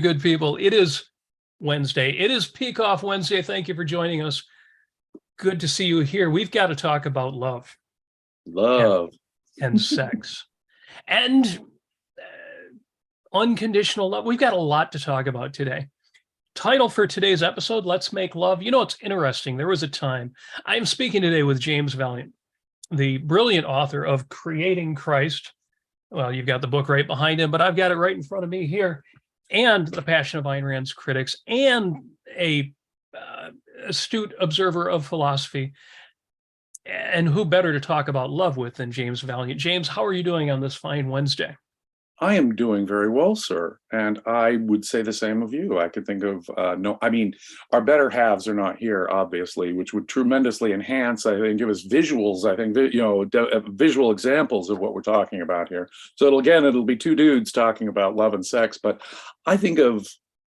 Good people, it is Wednesday. It is Peikoff Wednesday. Thank you for joining us. Good to see you here. We've got to talk about love. Love. And sex. And unconditional love. We've got a lot to talk about today. Title for today's episode, Let's Make Love. You know, it's interesting. There was a time, I'm speaking today with James Valliant, the brilliant author of Creating Christ. Well, you've got the book right behind him, but I've got it right in front of me here. And The Passion of Ayn Rand's Critics, and a astute observer of philosophy. And who better to talk about love with than James Valliant? James, how are you doing on this fine Wednesday? I am doing very well, sir. And I would say the same of you. I could think of, our better halves are not here, obviously, which would tremendously enhance, I think, give us visuals, I think, visual examples of what we're talking about here. So it'll be two dudes talking about love and sex, but I think of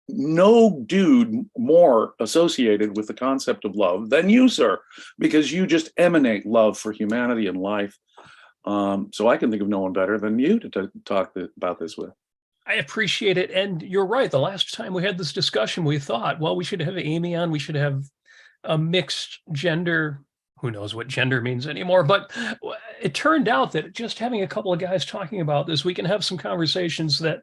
no dude more associated with the concept of love than you, sir, because you just emanate love for humanity and life. So I can think of no one better than you to talk about this with. I appreciate it. And you're right. The last time we had this discussion, we thought, well, we should have Amy on. We should have a mixed gender. Who knows what gender means anymore? But it turned out that just having a couple of guys talking about this, we can have some conversations that,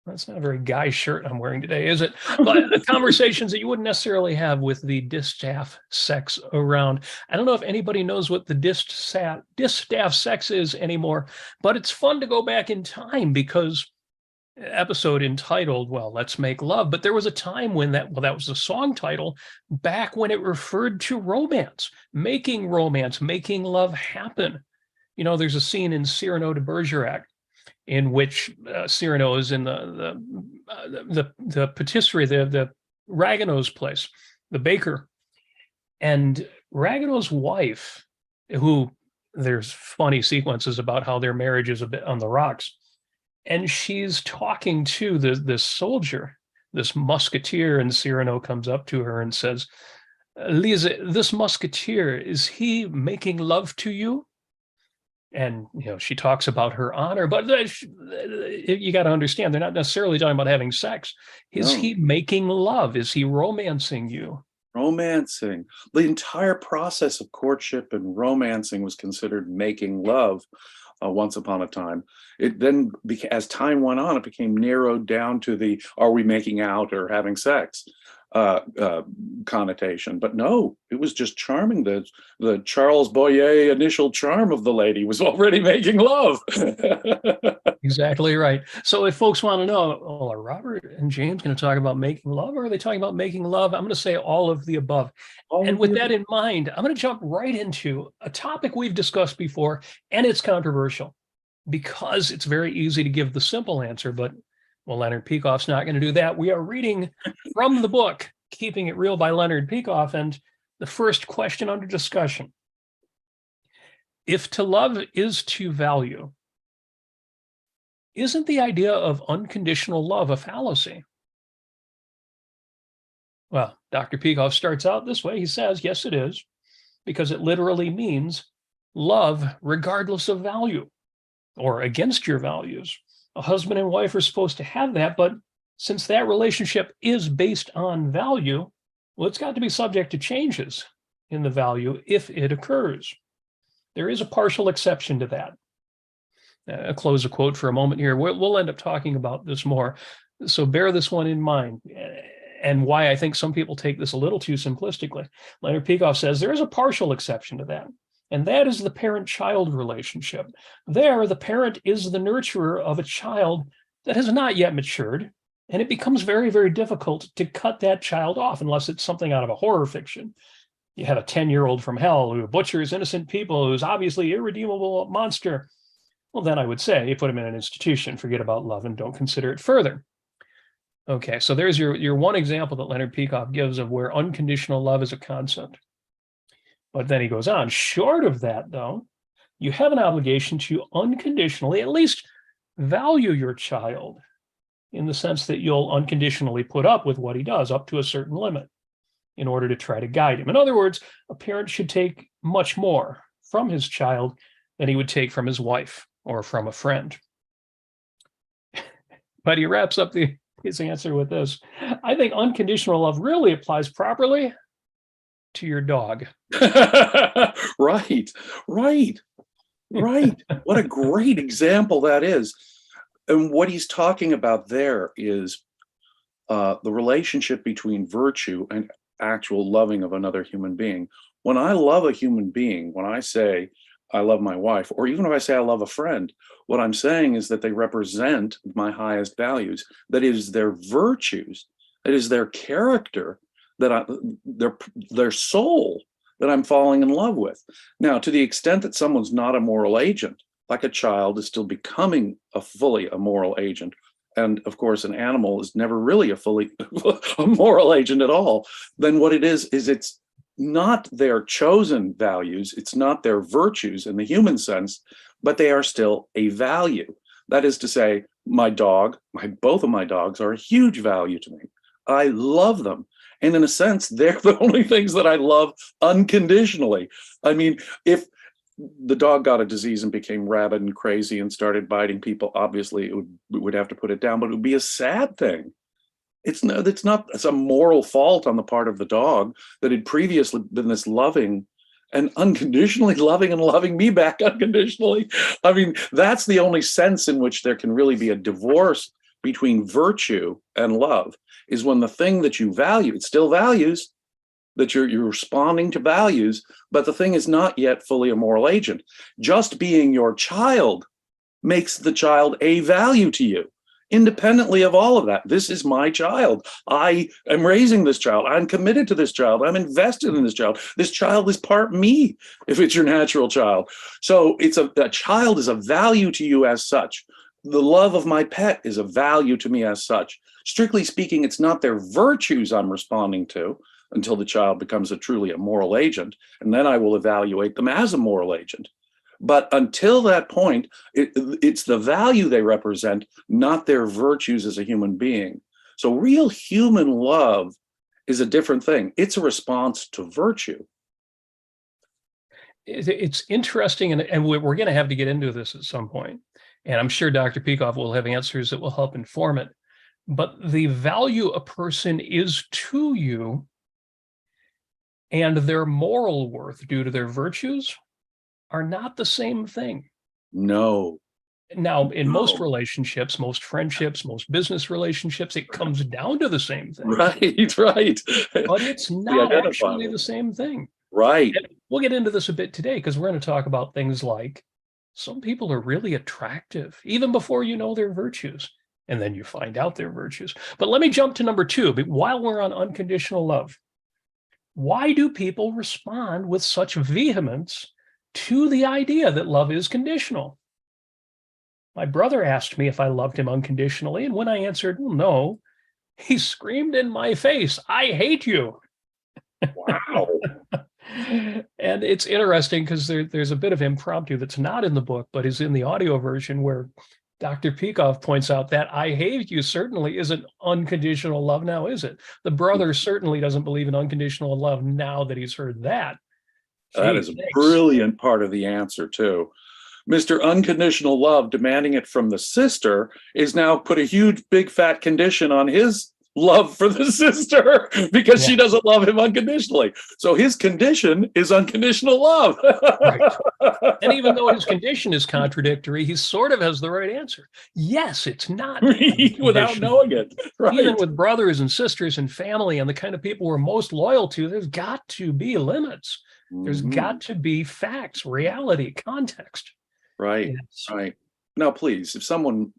that's not a very guy shirt I'm wearing today, is it? But the conversations that you wouldn't necessarily have with the distaff sex around. I don't know if anybody knows what the distaff sex is anymore, but it's fun to go back in time because episode entitled, well, Let's Make Love. But there was a time when that was the song title back when it referred to romance, making love happen. You know, there's a scene in Cyrano de Bergerac in which Cyrano is in the patisserie, the Ragueneau's place, the baker. And Ragueneau's wife, who there's funny sequences about how their marriage is a bit on the rocks. And she's talking to this soldier, this musketeer, and Cyrano comes up to her and says, Lise, this musketeer, is he making love to you? And, you know, she talks about her honor, but you got to understand, they're not necessarily talking about having sex. Is he making love? Is he romancing you? Romancing. The entire process of courtship and romancing was considered making love once upon a time. It then, as time went on, it became narrowed down to the, are we making out or having sex connotation. But no, it was just charming. The Charles Boyer initial charm of the lady was already making love. Exactly right. So if folks want to know, oh, are Robert and James going to talk about making love, or are they talking about making love? I'm going to say all of the above. And with that in mind, I'm going to jump right into a topic we've discussed before, and it's controversial because it's very easy to give the simple answer, but well, Leonard Peikoff's not going to do that. We are reading from the book, Keeping It Real by Leonard Peikoff, and the first question under discussion. If to love is to value, isn't the idea of unconditional love a fallacy? Well, Dr. Peikoff starts out this way. He says, yes, it is, because it literally means love regardless of value or against your values. A husband and wife are supposed to have that, but since that relationship is based on value, well, it's got to be subject to changes in the value if it occurs. There is a partial exception to that. I'll close a quote for a moment here. We'll end up talking about this more, so bear this one in mind, and why I think some people take this a little too simplistically. Leonard Peikoff says there is a partial exception to that. And that is the parent-child relationship. There, the parent is the nurturer of a child that has not yet matured, and it becomes very, very difficult to cut that child off unless it's something out of a horror fiction. You have a 10-year-old from hell who butchers innocent people, who's obviously an irredeemable monster. Well, then I would say you put him in an institution, forget about love, and don't consider it further. Okay, so there's your one example that Leonard Peikoff gives of where unconditional love is a concept. But then he goes on, short of that, though, you have an obligation to unconditionally at least value your child in the sense that you'll unconditionally put up with what he does up to a certain limit in order to try to guide him. In other words, a parent should take much more from his child than he would take from his wife or from a friend. But he wraps up the his answer with this. I think unconditional love really applies properly to your dog. Right, right, right. What a great example that is. And what he's talking about there is the relationship between virtue and actual loving of another human being. When I love a human being, when I say I love my wife, or even if I say I love a friend, what I'm saying is that they represent my highest values. That is their virtues, that is their character, their soul that I'm falling in love with. Now, to the extent that someone's not a moral agent, like a child is still becoming fully a moral agent, and of course an animal is never really a fully a moral agent at all, then what it is it's not their chosen values, it's not their virtues in the human sense, but they are still a value. That is to say, my dog, both of my dogs are a huge value to me. I love them. And in a sense, they're the only things that I love unconditionally. I mean, if the dog got a disease and became rabid and crazy and started biting people, obviously we would have to put it down, but it would be a sad thing. It's not some moral fault on the part of the dog that had previously been this loving and unconditionally loving and loving me back unconditionally. I mean, that's the only sense in which there can really be a divorce between virtue and love, is when the thing that you value, it still values, that you're responding to values, but the thing is not yet fully a moral agent. Just being your child makes the child a value to you, independently of all of that. This is my child. I am raising this child. I'm committed to this child. I'm invested in this child. This child is part me, if it's your natural child. So it's a child is a value to you as such. The love of my pet is a value to me as such. Strictly speaking, it's not their virtues I'm responding to until the child becomes truly a moral agent, and then I will evaluate them as a moral agent. But until that point, it's the value they represent, not their virtues as a human being. So real human love is a different thing. It's a response to virtue. It's interesting, and we're going to have to get into this at some point. And I'm sure Dr. Peikoff will have answers that will help inform it. But the value a person is to you and their moral worth due to their virtues are not the same thing. No. Now, in most relationships, most friendships, most business relationships, it comes down to the same thing. Right, right. But it's not actually the same thing. Right. And we'll get into this a bit today, because we're going to talk about things like some people are really attractive even before you know their virtues, and then you find out their virtues. But let me jump to number 2. But while we're on unconditional love, why do people respond with such vehemence to the idea that love is conditional? My brother asked me if I loved him unconditionally, and when I answered, well, no, he screamed in my face, "I hate you." Wow. And it's interesting because there's a bit of impromptu that's not in the book, but is in the audio version, where Dr. Peikoff points out that "I hate you" certainly isn't unconditional love now, is it? The brother certainly doesn't believe in unconditional love now that he's heard that. That is a brilliant part of the answer, too. Mr. Unconditional Love, demanding it from the sister, is now put a huge, big, fat condition on his love for the sister because she doesn't love him unconditionally. So his condition is unconditional love. Right. And even though his condition is contradictory, he sort of has the right answer. Yes, it's not without knowing it. Right. Even with brothers and sisters and family and the kind of people we're most loyal to, there's got to be limits. There's got to be facts, reality, context. Right. Yes. Right. Now, please, if someone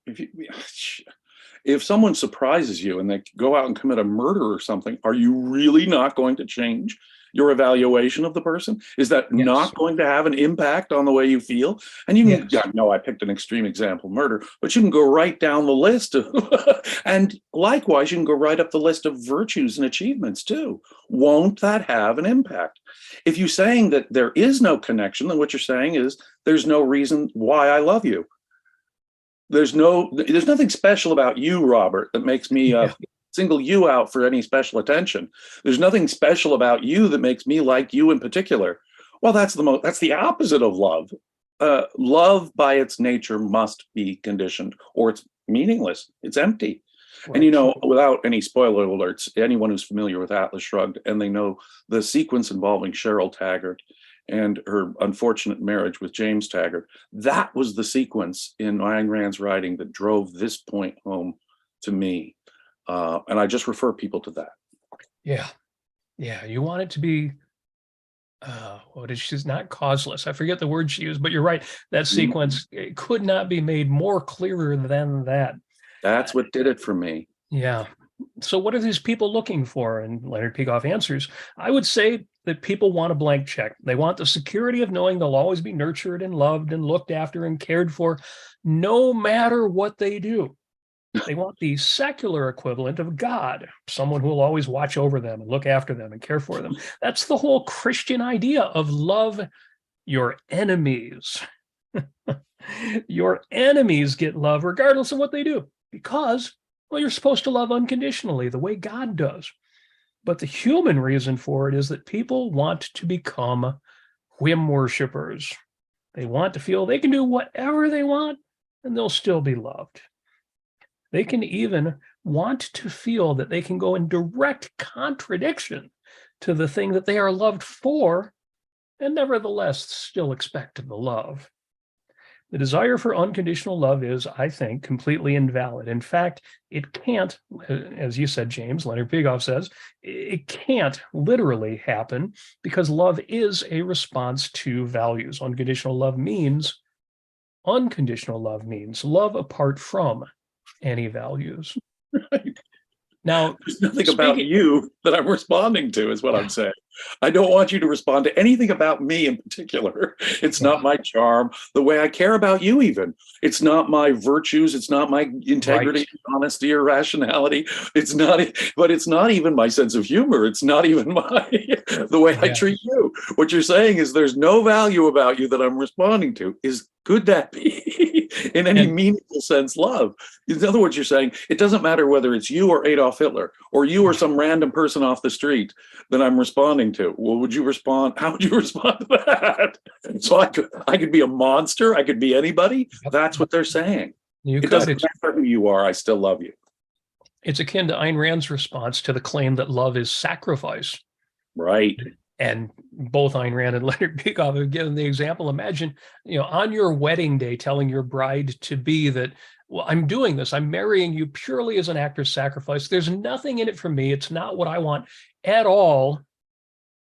surprises you and they go out and commit a murder or something, are you really not going to change your evaluation of the person? Is that not going to have an impact on the way you feel? And you can, no, I picked an extreme example, murder, but you can go right down the list of, and likewise, you can go right up the list of virtues and achievements too. Won't that have an impact? If you're saying that there is no connection, then what you're saying is there's no reason why I love you. There's nothing special about you, Robert, that makes me single you out for any special attention. There's nothing special about you that makes me like you in particular. Well, that's the opposite of love. Love by its nature must be conditioned, or it's meaningless. It's empty. And, you Right. know, without any spoiler alerts, anyone who's familiar with Atlas Shrugged, and they know the sequence involving Cheryl Taggart and her unfortunate marriage with James Taggart, that was the sequence in Ayn Rand's writing that drove this point home to me. And I just refer people to that. Yeah. Yeah. You want it to be, what is she's not causeless. I forget the word she used, but you're right. That sequence it could not be made more clearer than that. That's what did it for me. Yeah. So what are these people looking for? And Leonard Peikoff answers, I would say that people want a blank check. They want the security of knowing they'll always be nurtured and loved and looked after and cared for, no matter what they do. They want the secular equivalent of God, someone who will always watch over them and look after them and care for them. That's the whole Christian idea of love your enemies. Your enemies get love regardless of what they do, because, well, you're supposed to love unconditionally the way God does. But the human reason for it is that people want to become whim worshipers. They want to feel they can do whatever they want and they'll still be loved. They can even want to feel that they can go in direct contradiction to the thing that they are loved for and nevertheless still expect the love. The desire for unconditional love is, I think, completely invalid. In fact, it can't, as you said, James, Leonard Peikoff says, it can't literally happen because love is a response to values. Unconditional love means love apart from any values. Right. Now, there's nothing about you that I'm responding to, is what I'm saying. I don't want you to respond to anything about me in particular. It's not my charm, the way I care about you, even. It's not my virtues. It's not my integrity, right, honesty, or rationality. It's not, but it's not even my sense of humor. It's not even the way I treat you. What you're saying is there's no value about you that I'm responding to. Could that be in any meaningful sense love? In other words, you're saying it doesn't matter whether it's you or Adolf Hitler or you or some random person off the street that I'm responding to. Well, would you respond? How would you respond to that? So I could be a monster. I could be anybody. That's what they're saying. It doesn't matter who you are. I still love you. It's akin to Ayn Rand's response to the claim that love is sacrifice. Right. And both Ayn Rand and Leonard Peikoff have given the example. Imagine, on your wedding day, telling your bride-to-be that, well, I'm doing this. I'm marrying you purely as an act of sacrifice. There's nothing in it for me. It's not what I want at all.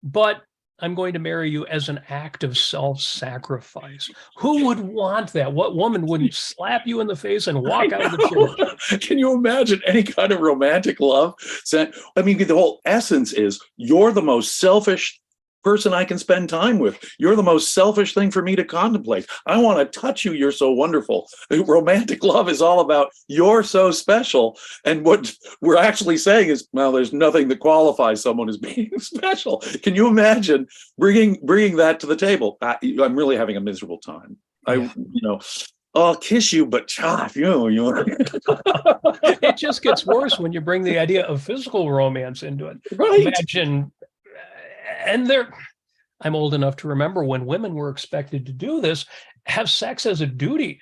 But I'm going to marry you as an act of self-sacrifice. Who would want that? What woman wouldn't slap you in the face and walk out of the church? Can you imagine any kind of romantic love? I mean, the whole essence is you're the most selfish person I can spend time with. You're the most selfish thing for me to contemplate. I want to touch you. You're so wonderful. Romantic love is all about you're so special. And what we're actually saying is, well, there's nothing that qualifies someone as being special. Can you imagine bringing that to the table? I'm really having a miserable time. I'll kiss you, but it just gets worse when you bring the idea of physical romance into it. Right. Imagine. And I'm old enough to remember when women were expected to do this, have sex as a duty.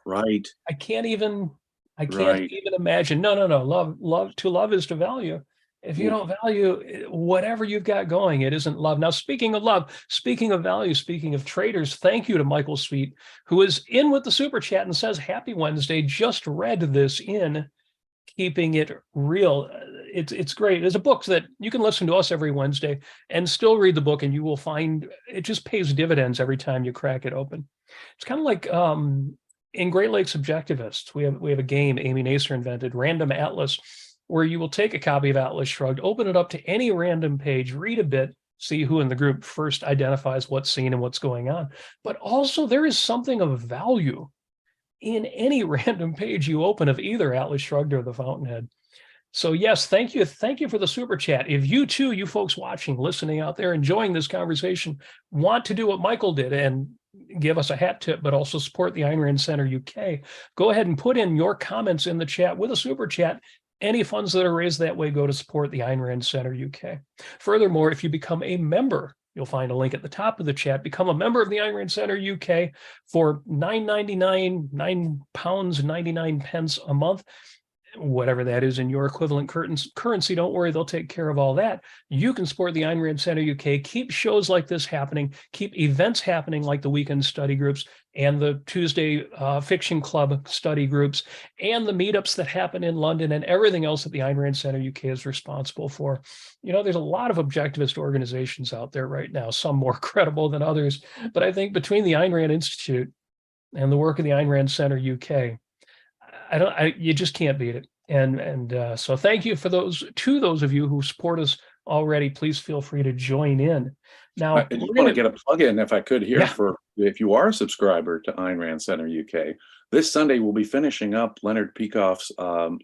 Right. I can't even imagine. No. Love is to value. If you don't value whatever you've got going, it isn't love. Now, speaking of love, speaking of value, speaking of traitors, thank you to Michael Sweet, who is in with the super chat and says, Happy Wednesday, just read this in Keeping It Real. It's great. There's a book that you can listen to us every Wednesday and still read the book, and you will find it just pays dividends every time you crack it open. It's kind of like in Great Lakes Objectivists, we have a game Amy Nasir invented, Random Atlas, where you will take a copy of Atlas Shrugged, open it up to any random page, read a bit, see who in the group first identifies what's seen and what's going on. But also there is something of value in any random page you open of either Atlas Shrugged or the Fountainhead. So yes, thank you. Thank you for the super chat. If you too, you folks watching, listening out there, enjoying this conversation, want to do what Michael did and give us a hat tip, but also support the Ayn Rand Center UK, go ahead and put in your comments in the chat with a super chat. Any funds that are raised that way go to support the Ayn Rand Center UK. Furthermore, if you become a member, you'll find a link at the top of the chat. Become a member of the Ayn Rand Center UK for £9.99, £9.99 a month. whatever that is in your equivalent currency, don't worry, they'll take care of all that. You can support the Ayn Rand Center UK, keep shows like this happening, keep events happening like the weekend study groups and the Tuesday Fiction Club study groups and the meetups that happen in London and everything else that the Ayn Rand Center UK is responsible for. You know, there's a lot of objectivist organizations out there right now, some more credible than others, but I think between the Ayn Rand Institute and the work of the Ayn Rand Center UK, you just can't beat it. And so thank you for those of you who support us already. Please feel free to join in. Now, I just want to get a plug in, if I could, here for if you are a subscriber to Ayn Rand Center UK. This Sunday, we'll be finishing up Leonard Peikoff's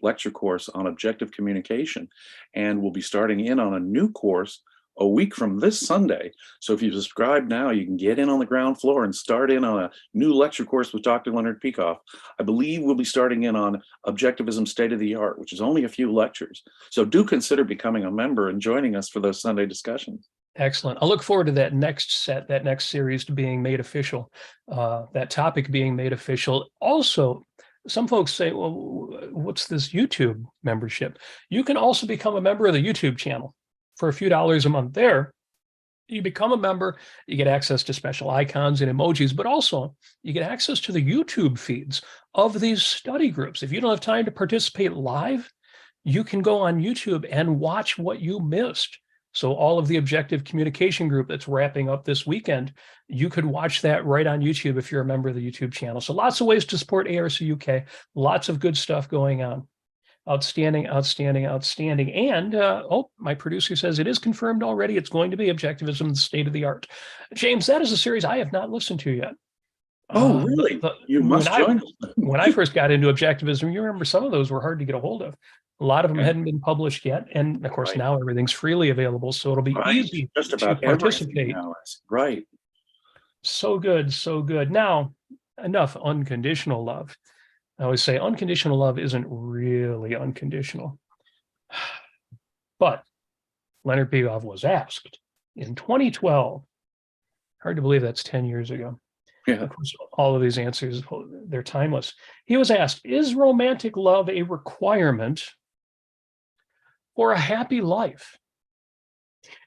lecture course on objective communication, and we'll be starting in on a new course a week from this Sunday. So if you subscribe now, you can get in on the ground floor and start in on a new lecture course with Dr. Leonard Peikoff. I believe we'll be starting in on Objectivism State of the Art, which is only a few lectures. So do consider becoming a member and joining us for those Sunday discussions. Excellent. I look forward to that next series to being made official, that topic being made official. Also, some folks say, well, what's this YouTube membership? You can also become a member of the YouTube channel. For a few dollars a month there, you become a member, you get access to special icons and emojis, but also you get access to the YouTube feeds of these study groups. If you don't have time to participate live, you can go on YouTube and watch what you missed. So all of the objective communication group that's wrapping up this weekend, you could watch that right on YouTube if you're a member of the YouTube channel. So lots of ways to support ARC UK, lots of good stuff going on. Outstanding, outstanding, outstanding. And, my producer says it is confirmed already. It's going to be Objectivism, the State of the Art. James, that is a series I have not listened to yet. Oh, really? You must join. When I first got into Objectivism, you remember some of those were hard to get a hold of. A lot of them hadn't been published yet. And of course, now everything's freely available. So it'll be easy just about to participate. Right. So good, so good. Now, enough unconditional love. I always say unconditional love isn't really unconditional. But Leonard Peikoff was asked in 2012, hard to believe that's 10 years ago. Yeah. Of course, all of these answers, they're timeless. He was asked, is romantic love a requirement for a happy life?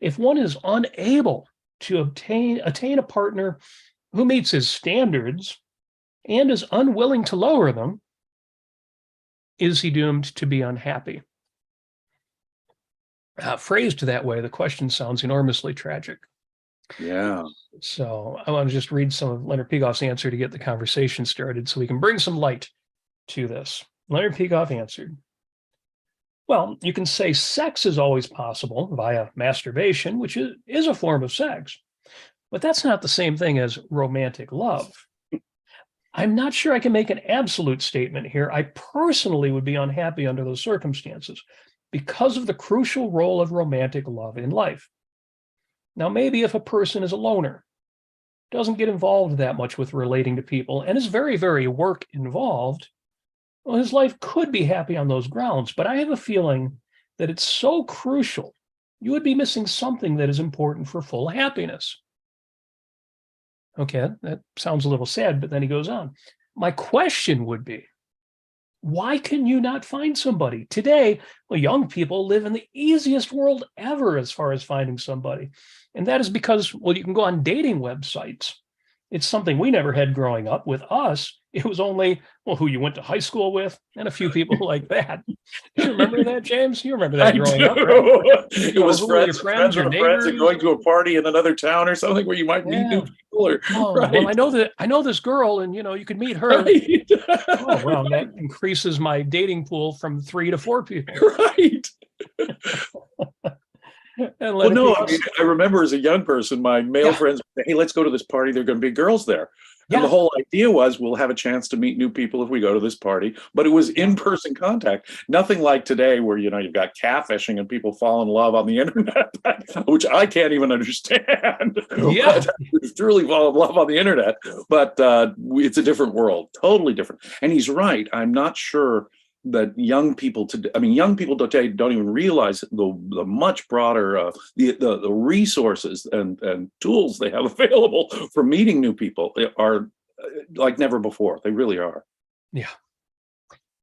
If one is unable to attain a partner who meets his standards and is unwilling to lower them, is he doomed to be unhappy? Phrased that way, the question sounds enormously tragic. Yeah. So I want to just read some of Leonard Peikoff's answer to get the conversation started so we can bring some light to this. Leonard Peikoff answered, well, you can say sex is always possible via masturbation, which is a form of sex, but that's not the same thing as romantic love. I'm not sure I can make an absolute statement here. I personally would be unhappy under those circumstances because of the crucial role of romantic love in life. Now, maybe if a person is a loner, doesn't get involved that much with relating to people, and is very, very work involved, well, his life could be happy on those grounds. But I have a feeling that it's so crucial, you would be missing something that is important for full happiness. Okay, that sounds a little sad, but then he goes on. My question would be, why can you not find somebody? Today, well, young people live in the easiest world ever as far as finding somebody. And that is because, well, you can go on dating websites. It's something we never had growing up. With us, it was only, well, who you went to high school with and a few people like that. Do you remember that, James? You remember that growing up, right? It was friends or neighbors, and going to a party in another town or something where you might meet new people. Or, well, I know this girl, and you could meet her. Right. Oh, well, that increases my dating pool from 3 to 4 people. Right. Well, no, I remember as a young person, my male friends would say, hey, let's go to this party. There are going to be girls there. And the whole idea was we'll have a chance to meet new people if we go to this party. But it was in-person contact. Nothing like today where, you've got catfishing and people fall in love on the internet, which I can't even understand. Yeah. Truly fall in love on the internet. But it's a different world, totally different. And he's right. I'm not sure that young people today, young people today don't even realize the much broader, the resources and tools they have available for meeting new people are like never before. They really are. Yeah.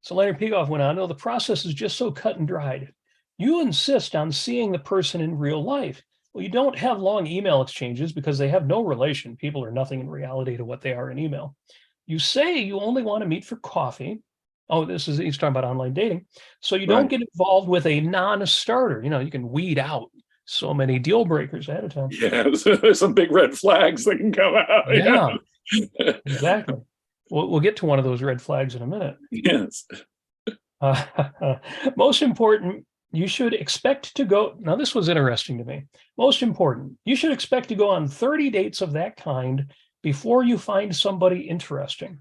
So Leonard Peikoff went on, no, the process is just so cut and dried. You insist on seeing the person in real life. Well, you don't have long email exchanges because they have no relation. People are nothing in reality to what they are in email. You say you only want to meet for coffee. Oh, he's talking about online dating. So you don't get involved with a non-starter. You can weed out so many deal breakers ahead of time. Yeah, there's some big red flags that can come out. Yeah, exactly. We'll get to one of those red flags in a minute. Yes. Most important, you should expect to go. Now, this was interesting to me. Most important, you should expect to go on 30 dates of that kind before you find somebody interesting.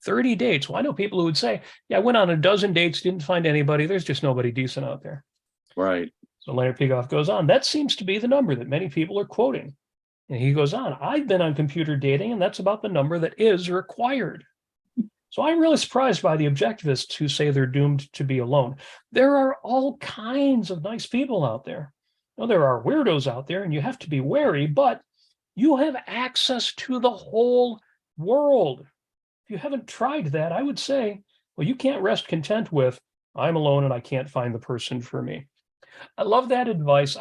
30 dates. Well, I know people who would say, yeah, I went on a dozen dates, didn't find anybody. There's just nobody decent out there. Right. So Leonard Peikoff goes on, that seems to be the number that many people are quoting. And he goes on, I've been on computer dating, and that's about the number that is required. So I'm really surprised by the objectivists who say they're doomed to be alone. There are all kinds of nice people out there. There are weirdos out there, and you have to be wary, but you have access to the whole world. If you haven't tried that, I would say, well, you can't rest content with, I'm alone and I can't find the person for me. I love that advice.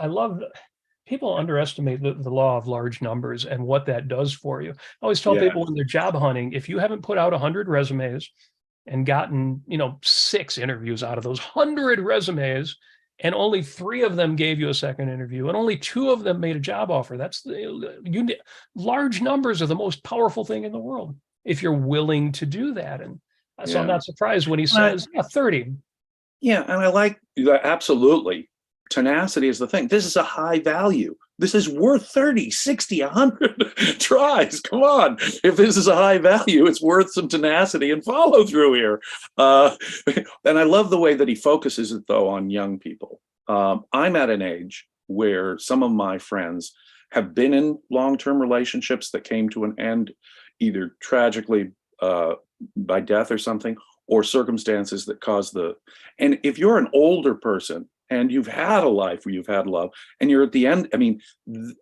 People underestimate the law of large numbers and what that does for you. I always tell people when they're job hunting, if you haven't put out 100 resumes and gotten, 6 interviews out of those 100 resumes, and only 3 of them gave you a second interview, and only 2 of them made a job offer. Large numbers are the most powerful thing in the world if you're willing to do that. And so I'm not surprised when he says, 30. Yeah, and I like that. Absolutely. Tenacity is the thing. This is a high value. This is worth 30, 60, 100 tries. Come on. If this is a high value, it's worth some tenacity and follow through here. And I love the way that he focuses it, though, on young people. I'm at an age where some of my friends have been in long-term relationships that came to an end, either tragically by death or something, or circumstances that caused and if you're an older person and you've had a life where you've had love and you're at the end, I mean,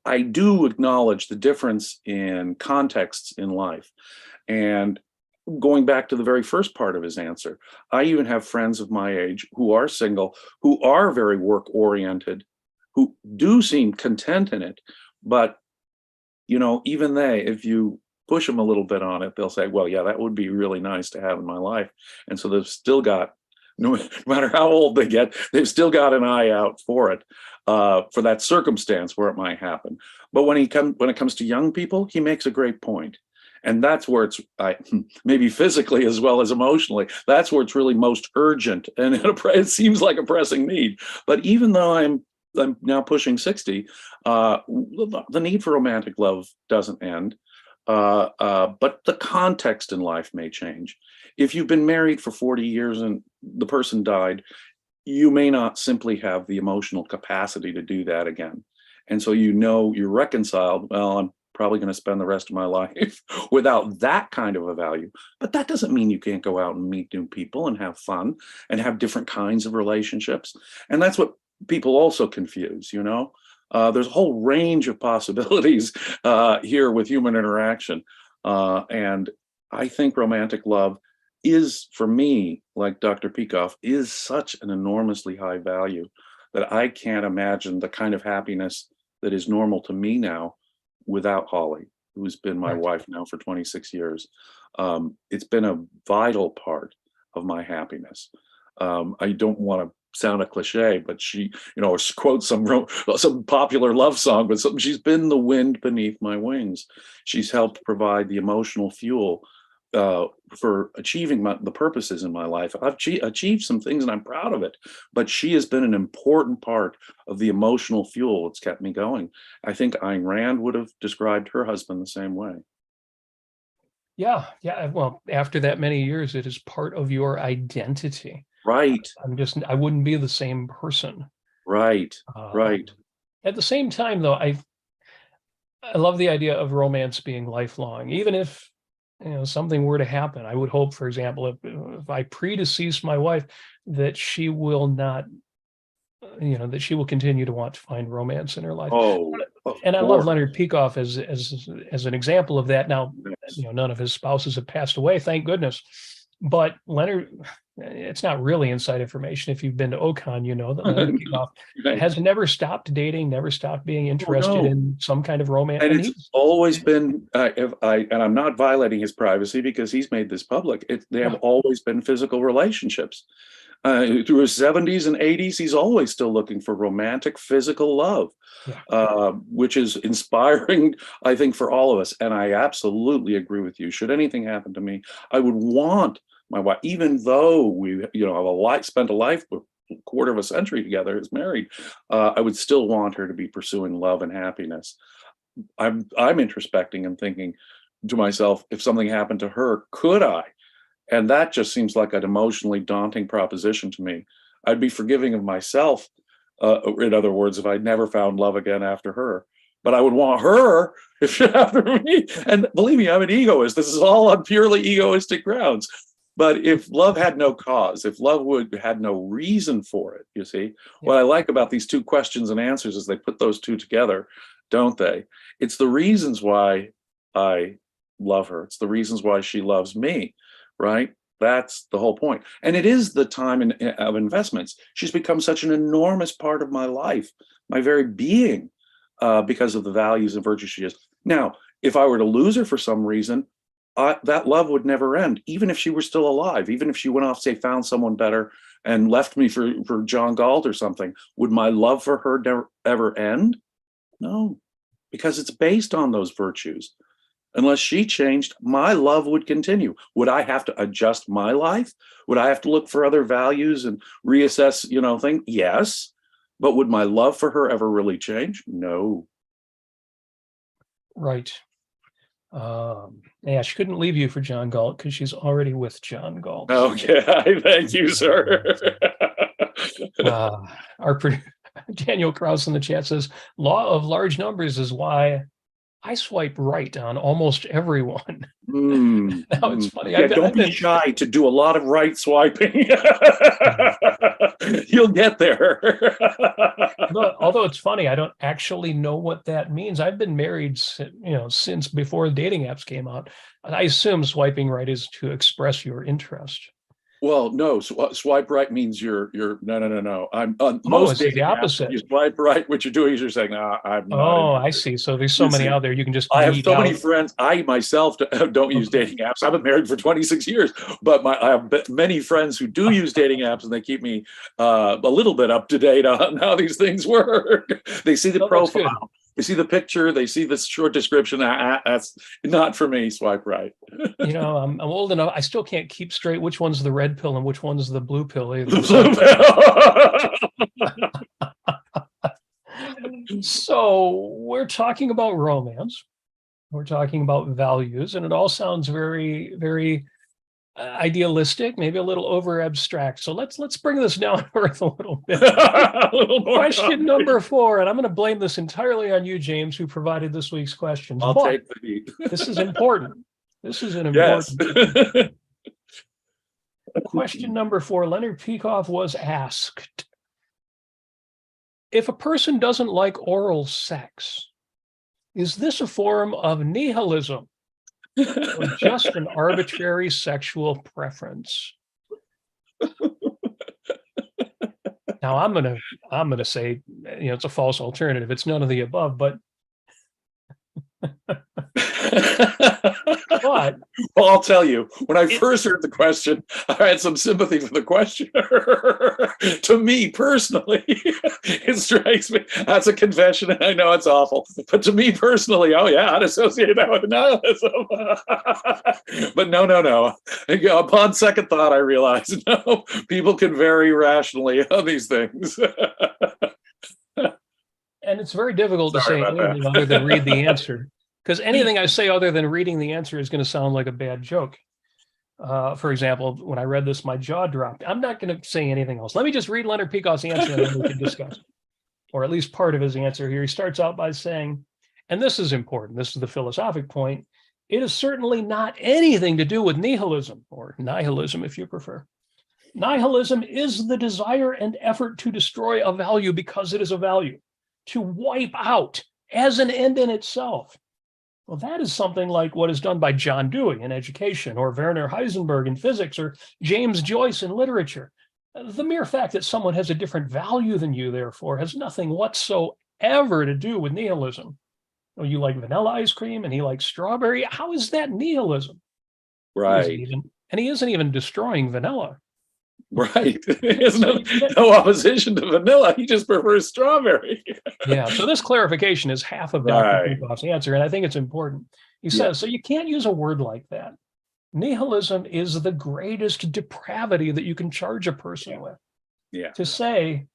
I do acknowledge the difference in contexts in life. And going back to the very first part of his answer, I even have friends of my age who are single, who are very work-oriented, who do seem content in it. But, even if you push them a little bit on it, they'll say, well, yeah, that would be really nice to have in my life. And so they've still got, no matter how old they get, they've still got an eye out for it, for that circumstance where it might happen. But when it comes to young people, he makes a great point. And that's where it's maybe physically as well as emotionally, that's where it's really most urgent. And it seems like a pressing need. But even though I'm now pushing 60, the need for romantic love doesn't end. But the context in life may change. If you've been married for 40 years and the person died, you may not simply have the emotional capacity to do that again. And so you're reconciled, well, I'm probably going to spend the rest of my life without that kind of a value. But that doesn't mean you can't go out and meet new people and have fun and have different kinds of relationships. And that's what people also confuse, There's a whole range of possibilities here with human interaction. And I think romantic love is, for me, like Dr. Peikoff, is such an enormously high value that I can't imagine the kind of happiness that is normal to me now without Holly, who's been my wife now for 26 years. It's been a vital part of my happiness. I don't want to sound a cliche, but she, quote some popular love song, but she's been the wind beneath my wings. She's helped provide the emotional fuel for achieving the purposes in my life. I've achieved some things and I'm proud of it, but she has been an important part of the emotional fuel that's kept me going. I think Ayn Rand would have described her husband the same way. Yeah. Well, after that many years, it is part of your identity. Right. I wouldn't be the same person. Right. Right. At the same time, though, I love the idea of romance being lifelong. Even if something were to happen, I would hope, for example, if I predecease my wife, that she will not, that she will continue to want to find romance in her life. And I love Leonard Peikoff as an example of that. Now, none of his spouses have passed away, thank goodness. But Leonard, it's not really inside information. If you've been to Ocon, you know that Leonard Peikoff Right. has never stopped dating, never stopped being interested no. in some kind of romance. And And it's he's always been, and I'm not violating his privacy because he's made this public. They have Yeah. always been physical relationships. Through his 70s and 80s, he's always still looking for romantic, physical love, Yeah. which is inspiring, I think, for all of us. And I absolutely agree with you. Should anything happen to me, I would want my wife, even though we, have spent a quarter of a century together as married, I would still want her to be pursuing love and happiness. I'm introspecting and thinking to myself, if something happened to her, could I? And that just seems like an emotionally daunting proposition to me. I'd be forgiving of myself, in other words, if I'd never found love again after her. But I would want her if she after me. And believe me, I'm an egoist. This is all on purely egoistic grounds. But if love had no cause, if love had no reason for it, you see, what I like about these two questions and answers is they put those two together, don't they? It's the reasons why I love her. It's the reasons why she loves me, right? That's the whole point. And it is the time of investments. She's become such an enormous part of my life, my very being, because of the values and virtues she is. Now, if I were to lose her for some reason, that love would never end, even if she were still alive, even if she went off, say, found someone better and left me for John Galt or something. Would my love for her never ever end? No, because it's based on those virtues. Unless she changed, my love would continue. Would I have to adjust my life? Would I have to look for other values and reassess, things? Yes. But would my love for her ever really change? No. Right. Yeah, she couldn't leave you for John Galt because she's already with John Galt. Okay, thank you, sir. Our Daniel Krause in the chat says, law of large numbers is why I swipe right on almost everyone. Now it's funny. Yeah, don't be shy to do a lot of right swiping. You'll get there. Although it's funny, I don't actually know what that means. I've been married, since before dating apps came out. I assume swiping right is to express your interest. Well, no, swipe right means you're no. I'm most dating the opposite. Apps, you swipe right, what you're doing is you're saying, I'm not. Oh, I see. So there's so many out there. You can just. I have so many friends. I myself don't use dating apps. I've been married for 26 years, but I have many friends who do use dating apps, and they keep me a little bit up to date on how these things work. They see the profile. They see the picture, they see the short description. That's not for me. Swipe right. I'm old enough. I still can't keep straight which one's the red pill and which one's the blue pill either. So we're talking about romance. We're talking about values, and it all sounds very, very idealistic, maybe a little over abstract. So let's bring this down to earth a little bit. Question number 4, and I'm going to blame this entirely on you, James, who provided this week's questions. I'll take the heat. This is important. This is an important. Yes. Question number 4. Leonard Peikoff was asked, if a person doesn't like oral sex, is this a form of nihilism? Or just an arbitrary sexual preference? Now I'm gonna say, it's a false alternative. It's none of the above, but well, I'll tell you, when I first heard the question, I had some sympathy for the questioner. To me personally, it strikes me, that's a confession, and I know it's awful, but to me personally, oh yeah, I'd associate that with nihilism. But no. Upon second thought, I realized, no, people can vary rationally on these things. And it's very difficult to say anything other than read the answer. Because anything I say other than reading the answer is going to sound like a bad joke. For example, when I read this, my jaw dropped. I'm not going to say anything else. Let me just read Leonard Peikoff's answer and then we can discuss it. Or at least part of his answer here. He starts out by saying, and this is important, this is the philosophic point, it is certainly not anything to do with nihilism, or nihilism if you prefer. Nihilism is the desire and effort to destroy a value because it is a value, to wipe out as an end in itself. Well, that is something like what is done by John Dewey in education, or Werner Heisenberg in physics, or James Joyce in literature. The mere fact that someone has a different value than you, therefore, has nothing whatsoever to do with nihilism. Oh, you like vanilla ice cream and he likes strawberry. How is that nihilism? Right. And he isn't even destroying vanilla. Right. There's So no opposition to vanilla. He just prefers strawberry. yeah. So this clarification is half of Dr. Right. Peikoff's answer, and I think it's important. He Yeah. says, so you can't use a word like that. Nihilism is the greatest depravity that you can charge a person with. Yeah. To say,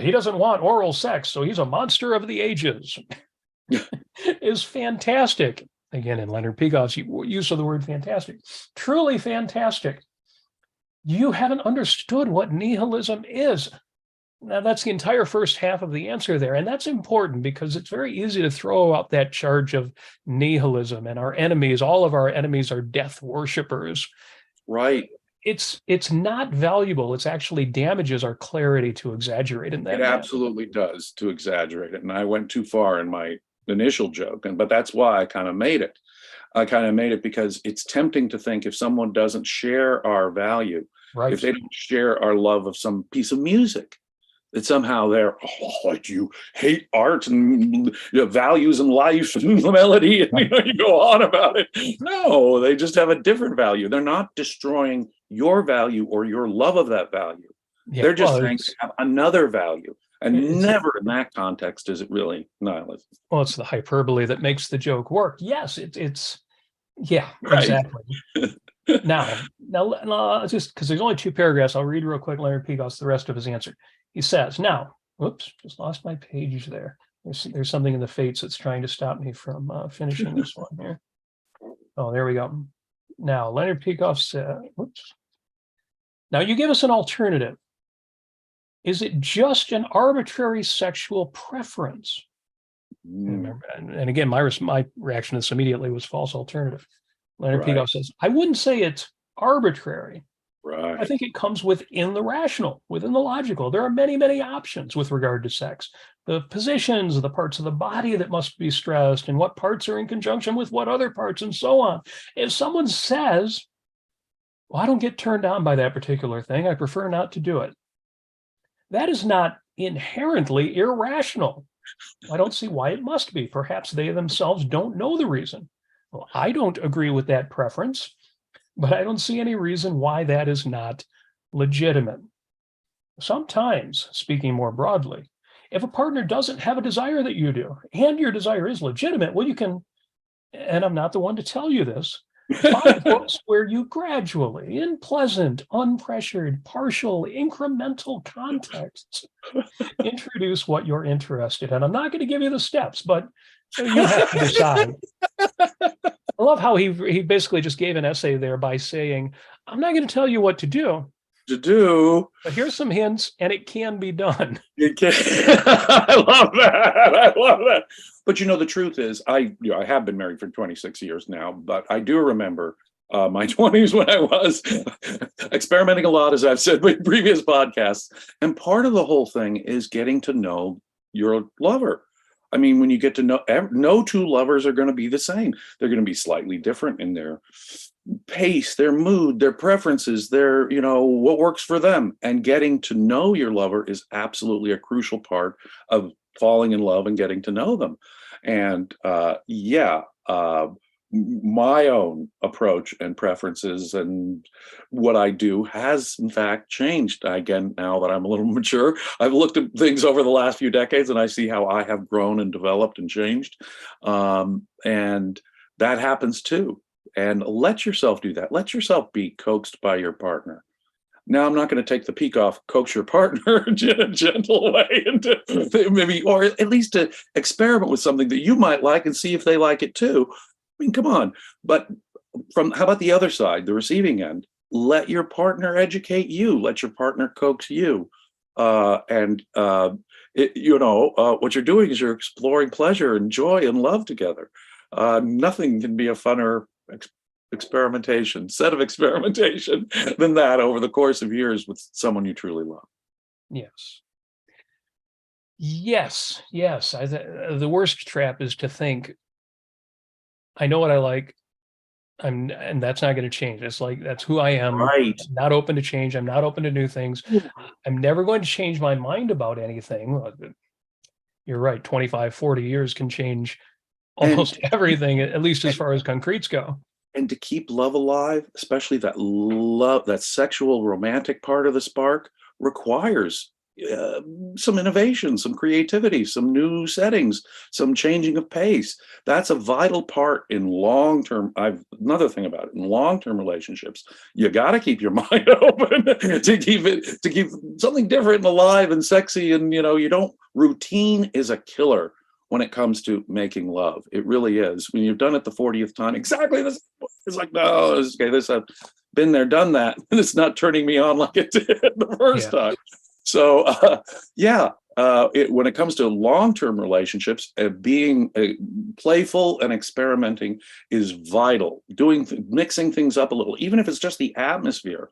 he doesn't want oral sex, so he's a monster of the ages, is fantastic. Again, in Leonard Peikoff's use of the word fantastic, truly fantastic. You haven't understood what nihilism is. Now, that's the entire first half of the answer there. And that's important because it's very easy to throw out that charge of nihilism and our enemies. All of our enemies are death worshipers. Right. It's not valuable. It's actually damages our clarity to exaggerate in that. It absolutely does, to exaggerate it. And I went too far in my initial joke, but that's why I kind of made it. I kind of made it because it's tempting to think if someone doesn't share our value, Right. if they don't share our love of some piece of music, that somehow they're, like you hate art and values and life and melody, and you go on about it. No, they just have a different value. They're not destroying your value or your love of that value. Yeah, they're just saying they have another value. And never in that context is it really nihilism. Well, it's the hyperbole that makes the joke work. Yes, it's yeah, right. Exactly. Now, just because there's only 2 paragraphs, I'll read real quick Leonard Peikoff's the rest of his answer. He says, now, whoops, just lost my page there. There's something in the fates that's trying to stop me from finishing this one here. Oh, there we go. Now, Leonard Peikoff said, whoops. Now, you give us an alternative. Is it just an arbitrary sexual preference? And again, my reaction to this immediately was false alternative. Leonard Peikoff says, I wouldn't say it's arbitrary. Right. I think it comes within the rational, within the logical. There are many, many options with regard to sex. The positions, the parts of the body that must be stressed, and what parts are in conjunction with what other parts, and so on. If someone says, well, I don't get turned on by that particular thing, I prefer not to do it, that is not inherently irrational. I don't see why it must be. Perhaps they themselves don't know the reason. Well, I don't agree with that preference, but I don't see any reason why that is not legitimate. Sometimes, speaking more broadly, if a partner doesn't have a desire that you do, and your desire is legitimate, well, you can, and I'm not the one to tell you this, find books where you gradually, in pleasant, unpressured, partial, incremental contexts, introduce what you're interested in. I'm not going to give you the steps, but you have to decide. I love how he basically just gave an essay there by saying, I'm not going to tell you what to do, but here's some hints, and it can be done. It can. I love that. I love that. But the truth is, I have been married for 26 years now, but I do remember my 20s when I was experimenting a lot, as I've said in previous podcasts. And part of the whole thing is getting to know your lover. I mean, when you get to know, no 2 lovers are going to be the same. They're going to be slightly different in their pace, their mood, their preferences, their, what works for them. And getting to know your lover is absolutely a crucial part of falling in love and getting to know them. And my own approach and preferences and what I do has in fact changed. Again, now that I'm a little mature, I've looked at things over the last few decades and I see how I have grown and developed and changed. And that happens too. And let yourself do that. Let yourself be coaxed by your partner. Now, I'm not going to take the Peikoff coax your partner in a gentle way into maybe, or at least to experiment with something that you might like and see if they like it too. I mean, come on. But how about the other side, the receiving end? Let your partner educate you. Let your partner coax you. What you're doing is you're exploring pleasure and joy and love together. Nothing can be a funner set of experimentation than that over the course of years with someone you truly love. Yes. The worst trap is to think I know what I like. And that's not going to change. It's like, that's who I am. Right. I'm not open to change. I'm not open to new things. I'm never going to change my mind about anything. You're right. 25, 40 years can change almost everything, at least as far as concretes go. And to keep love alive, especially that love, that sexual romantic part of the spark, requires some innovation, some creativity, some new settings, some changing of pace. That's a vital part in long-term. Another thing about it, in long-term relationships, you got to keep your mind open to keep something different and alive and sexy. And you don't. Routine is a killer when it comes to making love. It really is. When you've done it the 40th time, exactly this, it's like, no, okay, this, I've been there, done that, and it's not turning me on like it did the first time. So, when it comes to long-term relationships, being playful and experimenting is vital. Mixing things up a little, even if it's just the atmosphere,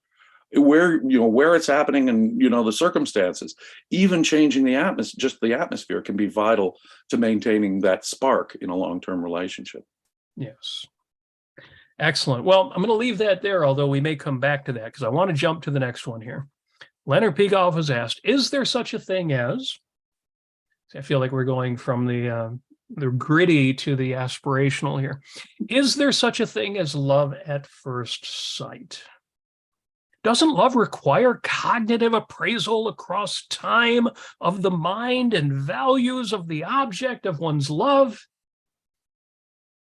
where it's happening and the circumstances, even changing the atmosphere can be vital to maintaining that spark in a long-term relationship. Yes. Excellent. Well, I'm going to leave that there, although we may come back to that because I want to jump to the next one here. Leonard Peikoff has asked, is there such a thing as, I feel like we're going from the gritty to the aspirational here. Is there such a thing as love at first sight? Doesn't love require cognitive appraisal across time of the mind and values of the object of one's love?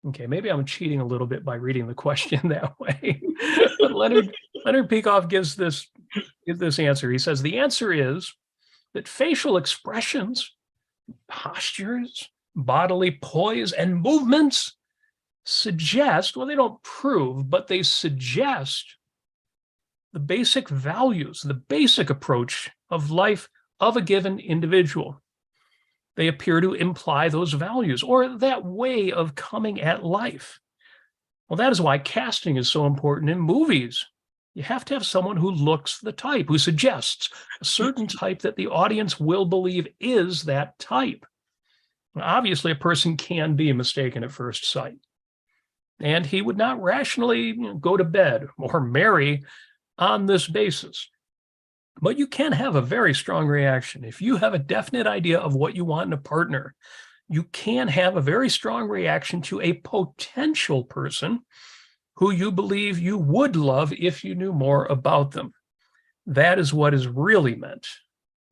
Okay, maybe I'm cheating a little bit by reading the question that way. But Leonard Peikoff gives this answer. He says, the answer is that facial expressions, postures, bodily poise, and movements suggest, well, they don't prove, but they suggest the basic values, the basic approach of life of a given individual. They appear to imply those values or that way of coming at life. Well, that is why casting is so important in movies. You have to have someone who looks the type, who suggests a certain type that the audience will believe is that type. Now, obviously, a person can be mistaken at first sight, and he would not rationally go to bed or marry on this basis. But you can have a very strong reaction. If you have a definite idea of what you want in a partner, you can have a very strong reaction to a potential person who you believe you would love if you knew more about them. That is what is really meant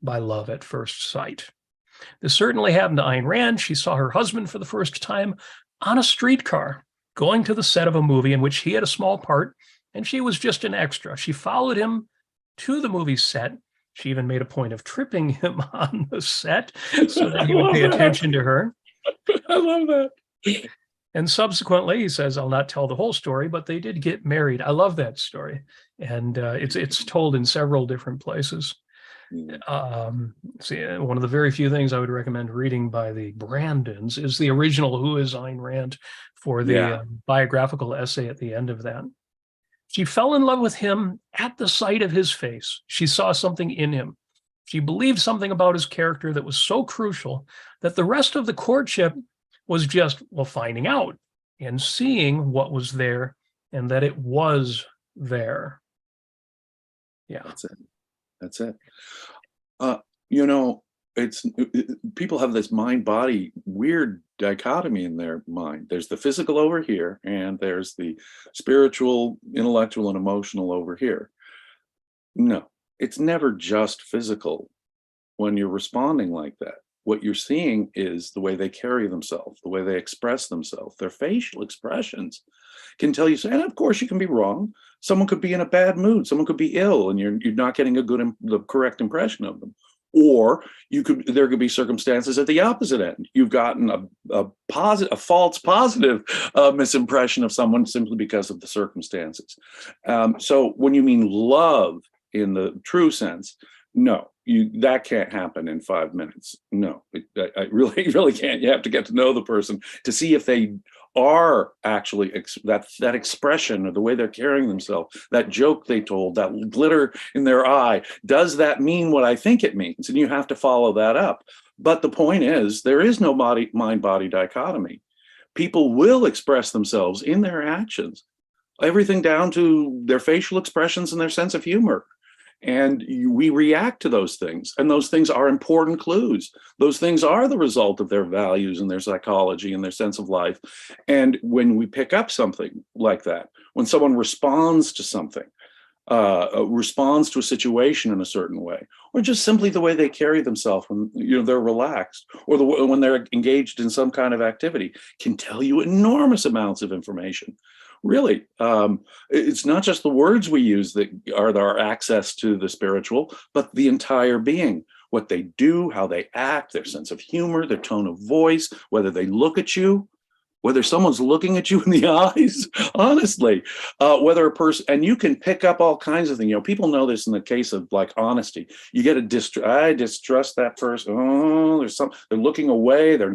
by love at first sight. This certainly happened to Ayn Rand. She saw her husband for the first time on a streetcar, going to the set of a movie in which he had a small part, and she was just an extra. She followed him to the movie set. She even made a point of tripping him on the set so that he would pay attention to her. I love that. And subsequently, he says, I'll not tell the whole story, but they did get married. I love that story. And it's told in several different places. One of the very few things I would recommend reading by the Brandons is the original Who is Ayn Rand for the biographical essay at the end of that. She fell in love with him at the sight of his face. She saw something in him. She believed something about his character that was so crucial that the rest of the courtship was just, finding out and seeing what was there and that it was there. Yeah. That's it. People have this mind-body weird dichotomy in their mind. There's the physical over here, and there's the spiritual, intellectual, and emotional over here. No, it's never just physical when you're responding like that. What you're seeing is the way they carry themselves, the way they express themselves. Their facial expressions can tell you, and of course you can be wrong. Someone could be in a bad mood. Someone could be ill, and you're not getting the correct impression of them. Or there could be circumstances at the opposite end. You've gotten a false positive misimpression of someone simply because of the circumstances. So when you mean love in the true sense, no, that can't happen in 5 minutes. No, I really can't. You have to get to know the person to see if they are actually that expression or the way they're carrying themselves, that joke they told, that glitter in their eye, does that mean what I think it means? And you have to follow that up. But the point is, there is no mind-body dichotomy. People will express themselves in their actions, everything down to their facial expressions and their sense of humor. And we react to those things. And those things are important clues. Those things are the result of their values and their psychology and their sense of life. And when we pick up something like that, when someone responds to something, responds to a situation in a certain way, or just simply the way they carry themselves when they're relaxed, or when they're engaged in some kind of activity, can tell you enormous amounts of information. Really, it's not just the words we use that are our access to the spiritual, but the entire being. What they do, how they act, their sense of humor, their tone of voice, whether they look at you, whether someone's looking at you in the eyes, honestly, whether a person, and you can pick up all kinds of things. People know this in the case of like honesty. You get I distrust that person. Oh, they're looking away. They're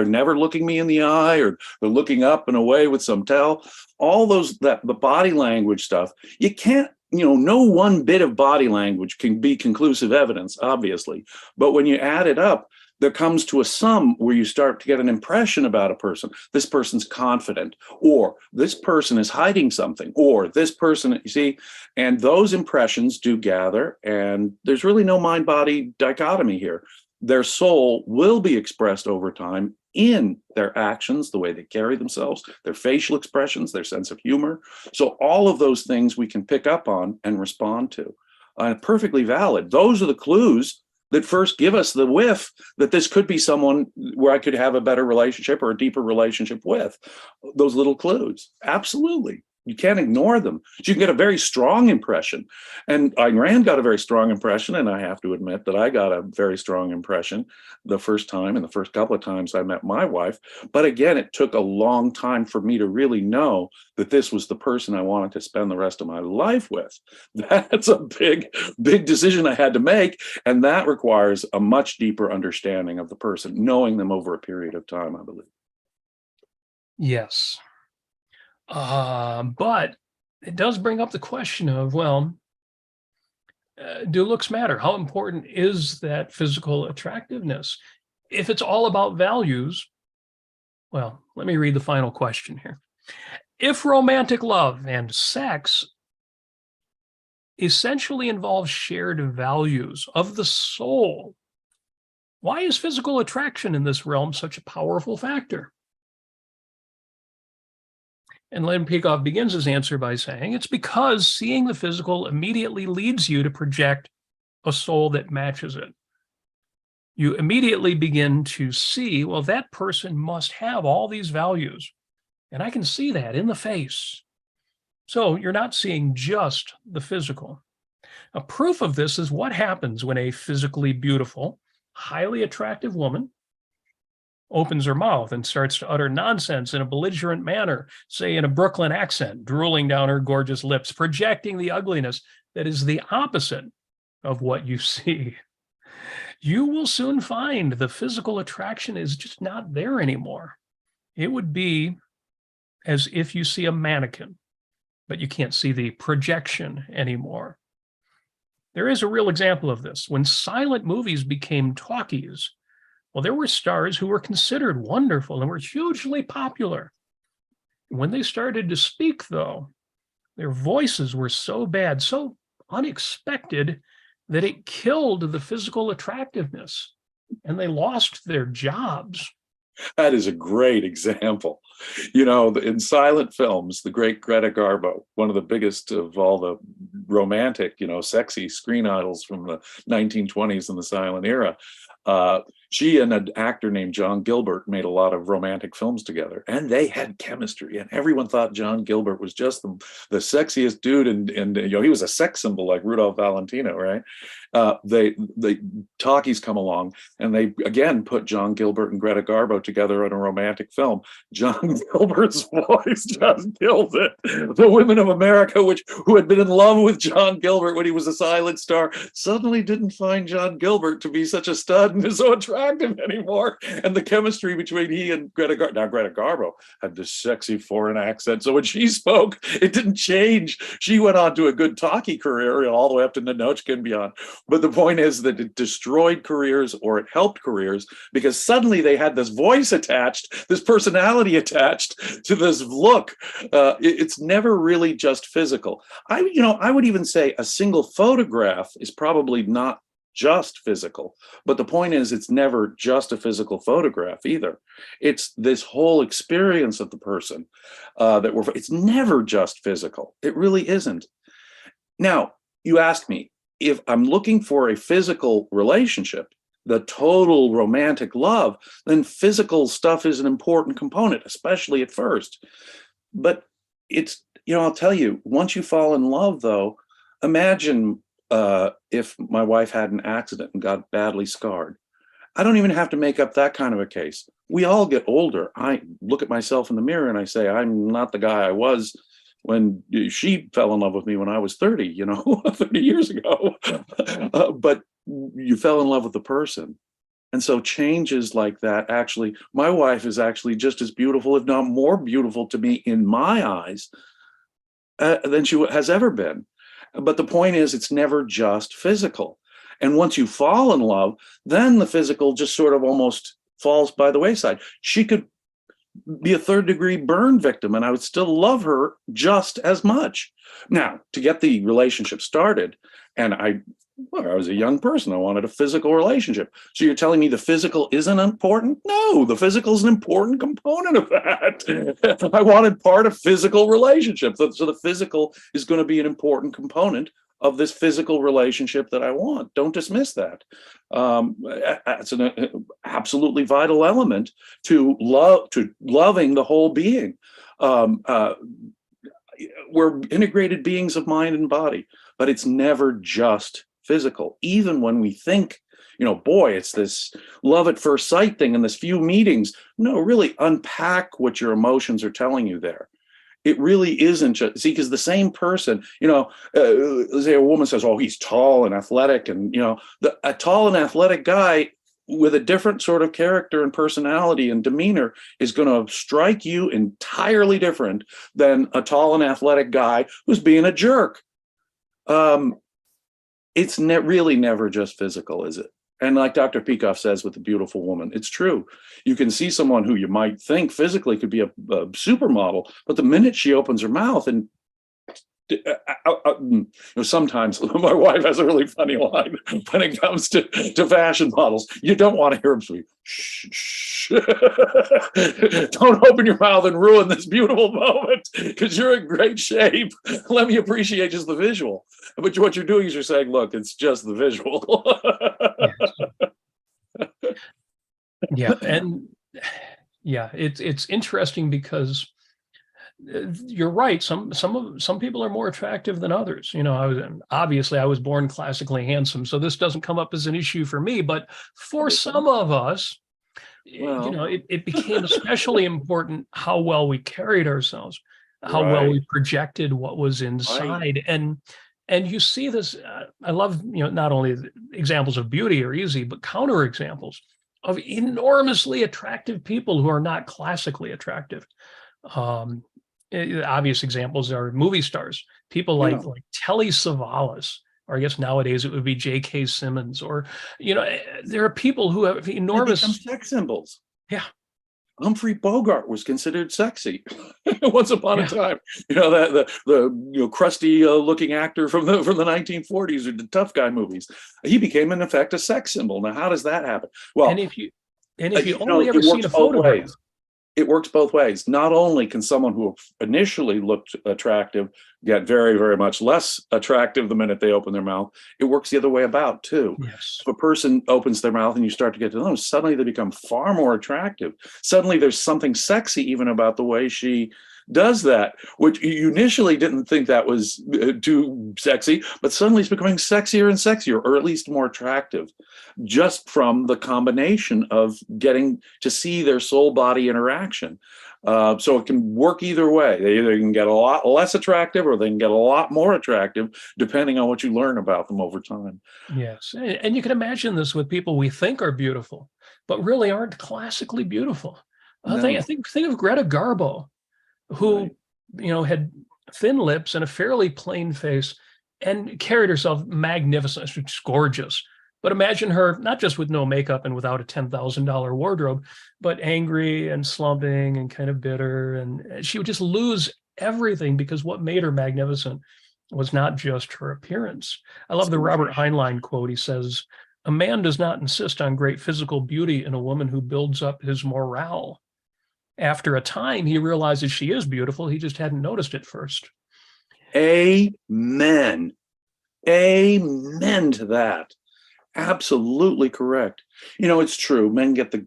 never looking me in the eye, or they're looking up and away with some tell. All the body language stuff, you can't, no one bit of body language can be conclusive evidence, obviously. But when you add it up, there comes to a sum where you start to get an impression about a person. This person's confident, or this person is hiding something, or this person, you see, and those impressions do gather, and there's really no mind-body dichotomy here. Their soul will be expressed over time in their actions, the way they carry themselves, their facial expressions, their sense of humor. So all of those things we can pick up on and respond to. Perfectly valid. Those are the clues that first give us the whiff that this could be someone where I could have a better relationship or a deeper relationship with. Those little clues. Absolutely. You can't ignore them. So you can get a very strong impression. And Ayn Rand got a very strong impression, and I have to admit that I got a very strong impression the first time and the first couple of times I met my wife. But again, it took a long time for me to really know that this was the person I wanted to spend the rest of my life with. That's a big, big decision I had to make. And that requires a much deeper understanding of the person, knowing them over a period of time, I believe. Yes. But it does bring up the question of, do looks matter? How important is that physical attractiveness? If it's all about values, let me read the final question here. If romantic love and sex essentially involve shared values of the soul, why is physical attraction in this realm such a powerful factor? And Leonard Peikoff begins his answer by saying, it's because seeing the physical immediately leads you to project a soul that matches it. You immediately begin to see, that person must have all these values. And I can see that in the face. So you're not seeing just the physical. A proof of this is what happens when a physically beautiful, highly attractive woman opens her mouth and starts to utter nonsense in a belligerent manner, say in a Brooklyn accent, drooling down her gorgeous lips, projecting the ugliness that is the opposite of what you see. You will soon find the physical attraction is just not there anymore. It would be as if you see a mannequin, but you can't see the projection anymore. There is a real example of this. When silent movies became talkies, there were stars who were considered wonderful and were hugely popular. When they started to speak, though, their voices were so bad, so unexpected, that it killed the physical attractiveness, and they lost their jobs. That is a great example. In silent films, the great Greta Garbo, one of the biggest of all the romantic, sexy screen idols from the 1920s and the silent era, she and an actor named John Gilbert made a lot of romantic films together, and they had chemistry, and everyone thought John Gilbert was just the sexiest dude, and he was a sex symbol like Rudolph Valentino, right? The talkies come along, and they again put John Gilbert and Greta Garbo together in a romantic film. John Gilbert's voice just killed it. The women of America, who had been in love with John Gilbert when he was a silent star, suddenly didn't find John Gilbert to be such a stud sudden is so attractive anymore. And the chemistry between he and Greta Garbo had this sexy foreign accent. So when she spoke, it didn't change. She went on to a good talkie career, all the way up to Ninochka and beyond. But the point is that it destroyed careers, or it helped careers, because suddenly they had this voice attached, this personality attached to this look. It's never really just physical. I would even say a single photograph is probably not just physical, but the point is it's never just a physical photograph either. It's this whole experience of the person it's never just physical. It really isn't. Now, you asked me if I'm looking for a physical relationship, the total romantic love, then physical stuff is an important component, especially at first. But it's, I'll tell you, once you fall in love, though, imagine if my wife had an accident and got badly scarred. I don't even have to make up that kind of a case. We all get older. I look at myself in the mirror and I say, I'm not the guy I was when she fell in love with me when I was 30, 30 years ago. But you fell in love with the person. And so changes like that, actually, my wife is actually just as beautiful, if not more beautiful to me in my eyes than she has ever been. But the point is, it's never just physical. And once you fall in love, then the physical just sort of almost falls by the wayside. She could be a third-degree burn victim, and I would still love her just as much. Now, to get the relationship started, and I was a young person, I wanted a physical relationship. So you're telling me the physical isn't important? No, the physical is an important component of that. I wanted part of physical relationship. So the physical is going to be an important component of this physical relationship that I want. Don't dismiss that. It's an absolutely vital element to loving the whole being. We're integrated beings of mind and body, but it's never just physical. Even when we think, boy, it's this love at first sight thing in this few meetings. No, really unpack what your emotions are telling you there. It really isn't just, because the same person, say a woman says, oh, he's tall and athletic. And, a tall and athletic guy with a different sort of character and personality and demeanor is going to strike you entirely different than a tall and athletic guy who's being a jerk. It's really never just physical, is it? And like Dr. Peikoff says with the beautiful woman, it's true. You can see someone who you might think physically could be a supermodel, but the minute she opens her mouth and sometimes my wife has a really funny line when it comes to fashion models. You don't want to hear them speak. Shh, shh. Don't open your mouth and ruin this beautiful moment because you're in great shape. Let me appreciate just the visual. But what you're doing is you're saying, look, it's just the visual. Yeah. And yeah, it's interesting because you're right. Some people are more attractive than others. I was born classically handsome, so this doesn't come up as an issue for me. But for some of us, it became especially important how well we carried ourselves, how well we projected what was inside, and you see this. I love not only the examples of beauty are easy, but counter examples of enormously attractive people who are not classically attractive. Obvious examples are movie stars, people like Telly Savalas, or I guess nowadays it would be J.K. Simmons, or there are people who have enormous sex symbols. Yeah, Humphrey Bogart was considered sexy once upon a time. The crusty looking actor from the 1940s or the tough guy movies. He became in effect a sex symbol. Now, how does that happen? Well, and if you only ever seen a photograph. It works both ways. Not only can someone who initially looked attractive get very, very much less attractive the minute they open their mouth, it works the other way about too. Yes. If a person opens their mouth and you start to get to know them, suddenly they become far more attractive. Suddenly there's something sexy even about the way she does that, which you initially didn't think that was too sexy, but suddenly it's becoming sexier and sexier, or at least more attractive, just from the combination of getting to see their soul-body interaction. So it can work either way. They either can get a lot less attractive or they can get a lot more attractive, depending on what you learn about them over time. Yes. And you can imagine this with people we think are beautiful, but really aren't classically beautiful. No. Think of Greta Garbo, who, Right. had thin lips and a fairly plain face and carried herself magnificent. She's gorgeous. But imagine her not just with no makeup and without a $10,000 wardrobe, but angry and slumping and kind of bitter. And she would just lose everything because what made her magnificent was not just her appearance. I love the Robert Heinlein quote. He says, "A man does not insist on great physical beauty in a woman who builds up his morale. After a time, he realizes she is beautiful. He just hadn't noticed it first." Amen. Amen to that. Absolutely correct. It's true. Men get the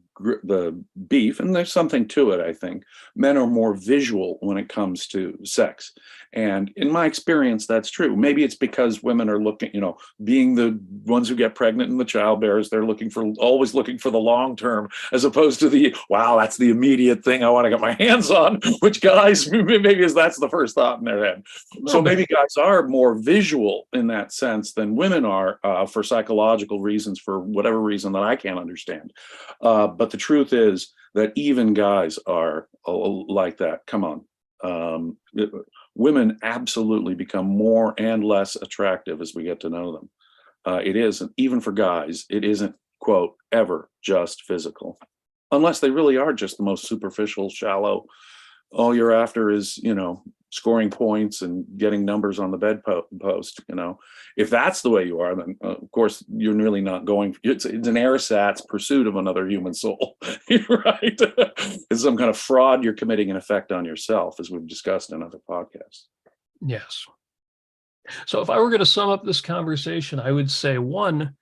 beef, and there's something to it, I think. Men are more visual when it comes to sex. And in my experience, that's true. Maybe it's because women are looking, being the ones who get pregnant and the childbearers, they're always looking for the long term, as opposed to wow, that's the immediate thing I want to get my hands on, which guys, maybe that's the first thought in their head. So maybe guys are more visual in that sense than women are, for psychological reasons, for whatever reason that I can't understand. But the truth is that even guys are like that. Come on. Women absolutely become more and less attractive as we get to know them. It isn't, even for guys, it isn't, quote, ever just physical. Unless they really are just the most superficial, shallow. All you're after is, scoring points and getting numbers on the bedpost. If that's the way you are, then of course you're really not going. It's an ersatz pursuit of another human soul, right? It's some kind of fraud you're committing, in effect, on yourself, as we've discussed in other podcasts. Yes. So if I were going to sum up this conversation, I would say, one,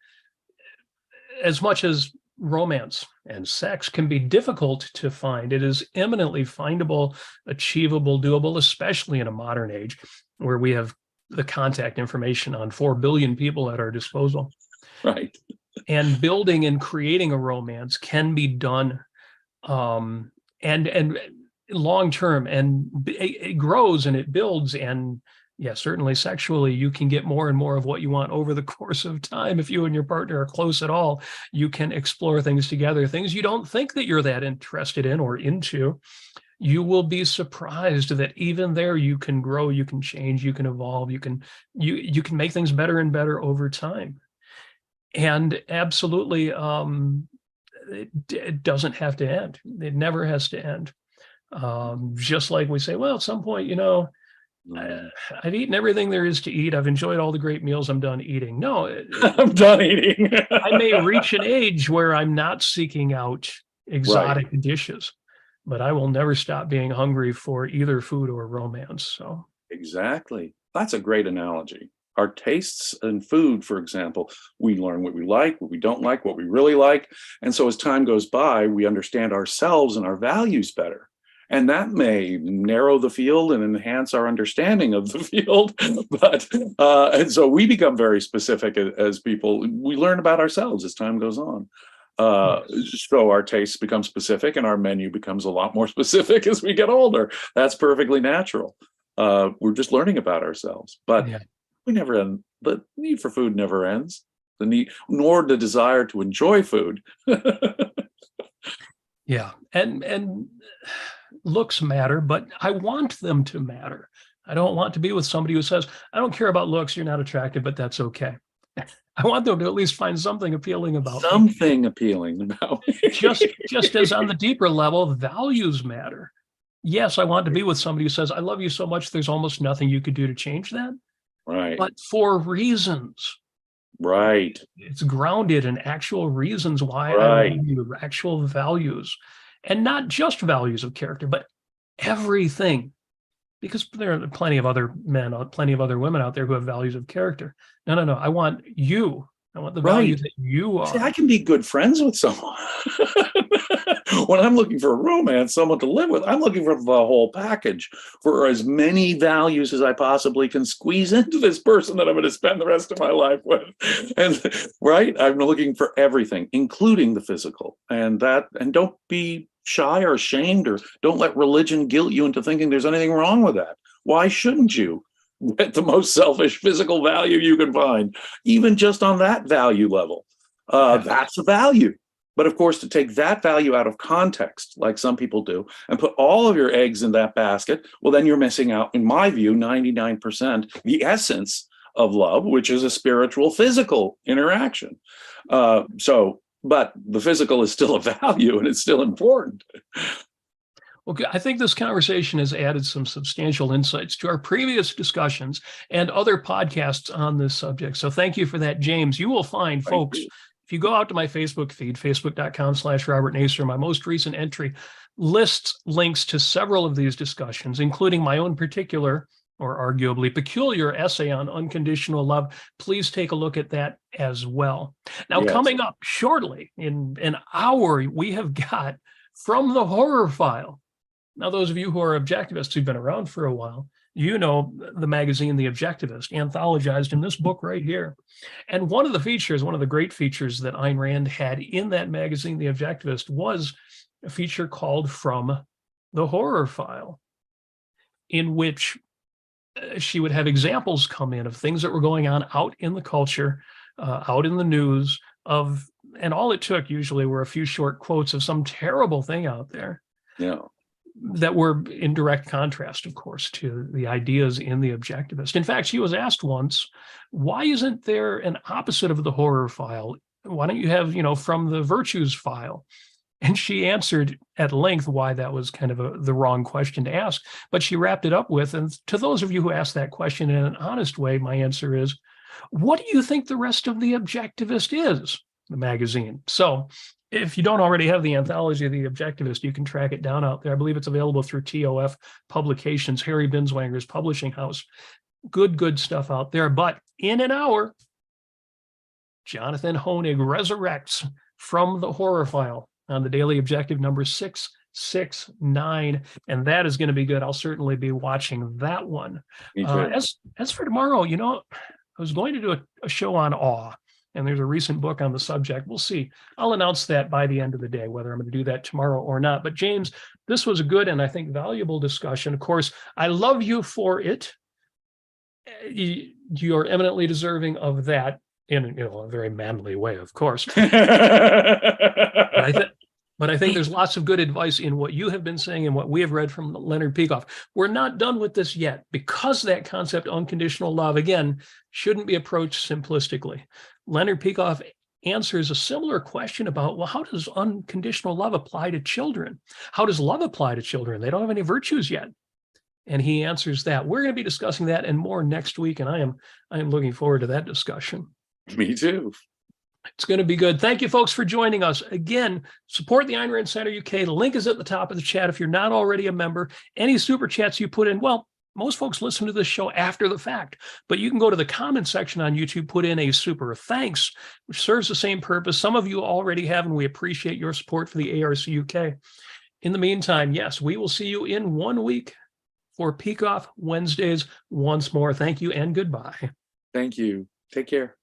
as much as romance and sex can be difficult to find, it is eminently findable, achievable, doable, especially in a modern age where we have the contact information on 4 billion people at our disposal. Right. And building and creating a romance can be done and long term, and it grows and it builds. And yes, certainly sexually, you can get more and more of what you want over the course of time. If you and your partner are close at all, you can explore things together, things you don't think that you're that interested in or into. You will be surprised that even there you can grow, you can change, you can evolve, you can make things better and better over time. And absolutely, it doesn't have to end. It never has to end. Just like we say, well, at some point, I've eaten everything there is to eat. I've enjoyed all the great meals. I'm done eating. No, I'm done eating. I may reach an age where I'm not seeking out exotic dishes, but I will never stop being hungry for either food or romance. So exactly. That's a great analogy. Our tastes in food, for example, we learn what we like, what we don't like, what we really like. And so as time goes by, we understand ourselves and our values better. And that may narrow the field and enhance our understanding of the field. But and so we become very specific as people. We learn about ourselves as time goes on. So our tastes become specific and our menu becomes a lot more specific as we get older. That's perfectly natural. We're just learning about ourselves. But we never end. The need for food never ends. The need, nor the desire to enjoy food. Yeah. And looks matter, but I want them to matter. I don't want to be with somebody who says, I don't care about looks, you're not attractive, but that's okay. I want them to at least find something appealing about something me. Appealing about me. just as on the deeper level, values matter. Yes, I want to be with somebody who says, I love you so much, there's almost nothing you could do to change that. Right. But for reasons. Right. It's grounded in actual reasons why I love you, actual values. And not just values of character, but everything. Because there are plenty of other men, plenty of other women out there who have values of character. No. I want you. I want the value that you are. See, I can be good friends with someone. When I'm looking for a romance, someone to live with, I'm looking for the whole package, for as many values as I possibly can squeeze into this person that I'm going to spend the rest of my life with. And I'm looking for everything, including the physical. And don't be shy or ashamed, or don't let religion guilt you into thinking there's anything wrong with that. Why shouldn't you get the most selfish physical value you can find, even just on that value level? That's a value. But of course, to take that value out of context, like some people do, and put all of your eggs in that basket, well, then you're missing out, in my view, 99%, the essence of love, which is a spiritual, physical interaction. But the physical is still a value, and it's still important. Okay, I think this conversation has added some substantial insights to our previous discussions and other podcasts on this subject. So thank you for that, James. You will find, folks, if you go out to my Facebook feed, facebook.com/Robert Nasir, my most recent entry lists links to several of these discussions, including my own particular or arguably peculiar essay on unconditional love. Please take a look at that as well. Now, coming up shortly in an hour, we have got From the Horror File. Now, those of you who are objectivists who've been around for a while, you know the magazine, The Objectivist, anthologized in this book right here. And one of the great features that Ayn Rand had in that magazine, The Objectivist, was a feature called From the Horror File, in which she would have examples come in of things that were going on out in the culture, out in the news, and all it took usually were a few short quotes of some terrible thing out there. Yeah. That were in direct contrast, of course, to the ideas in The Objectivist. In fact, she was asked once, why isn't there an opposite of the horror file? Why don't you have, From the Virtues File? And she answered at length why that was kind of the wrong question to ask. But she wrapped it up with, and to those of you who asked that question in an honest way, my answer is, what do you think the rest of The Objectivist is? The magazine. So if you don't already have the anthology of The Objectivist, you can track it down out there. I believe it's available through TOF Publications, Harry Binswanger's publishing house. Good stuff out there. But in an hour, Jonathan Hoenig resurrects From the Horror File on the Daily Objective number 669. And that is going to be good. I'll certainly be watching that one. As for tomorrow, I was going to do a show on awe. And there's a recent book on the subject. We'll see. I'll announce that by the end of the day, whether I'm going to do that tomorrow or not. But James, this was a good and I think valuable discussion. Of course, I love you for it. You're eminently deserving of that in a very manly way, of course. But I think there's lots of good advice in what you have been saying and what we have read from Leonard Peikoff. We're not done with this yet, because that concept, unconditional love, again, shouldn't be approached simplistically. Leonard Peikoff answers a similar question about, well, how does unconditional love apply to children? How does love apply to children? They don't have any virtues yet. And he answers that. We're going to be discussing that and more next week, and I am looking forward to that discussion. Me too. It's going to be good. Thank you, folks, for joining us. Again, support the Ayn Rand Center UK. The link is at the top of the chat. If you're not already a member, any super chats you put in, well, most folks listen to this show after the fact, but you can go to the comment section on YouTube, put in a super thanks, which serves the same purpose. Some of you already have, and we appreciate your support for the ARCUK. In the meantime, yes, we will see you in 1 week for Peikoff Wednesdays once more. Thank you and goodbye. Thank you. Take care.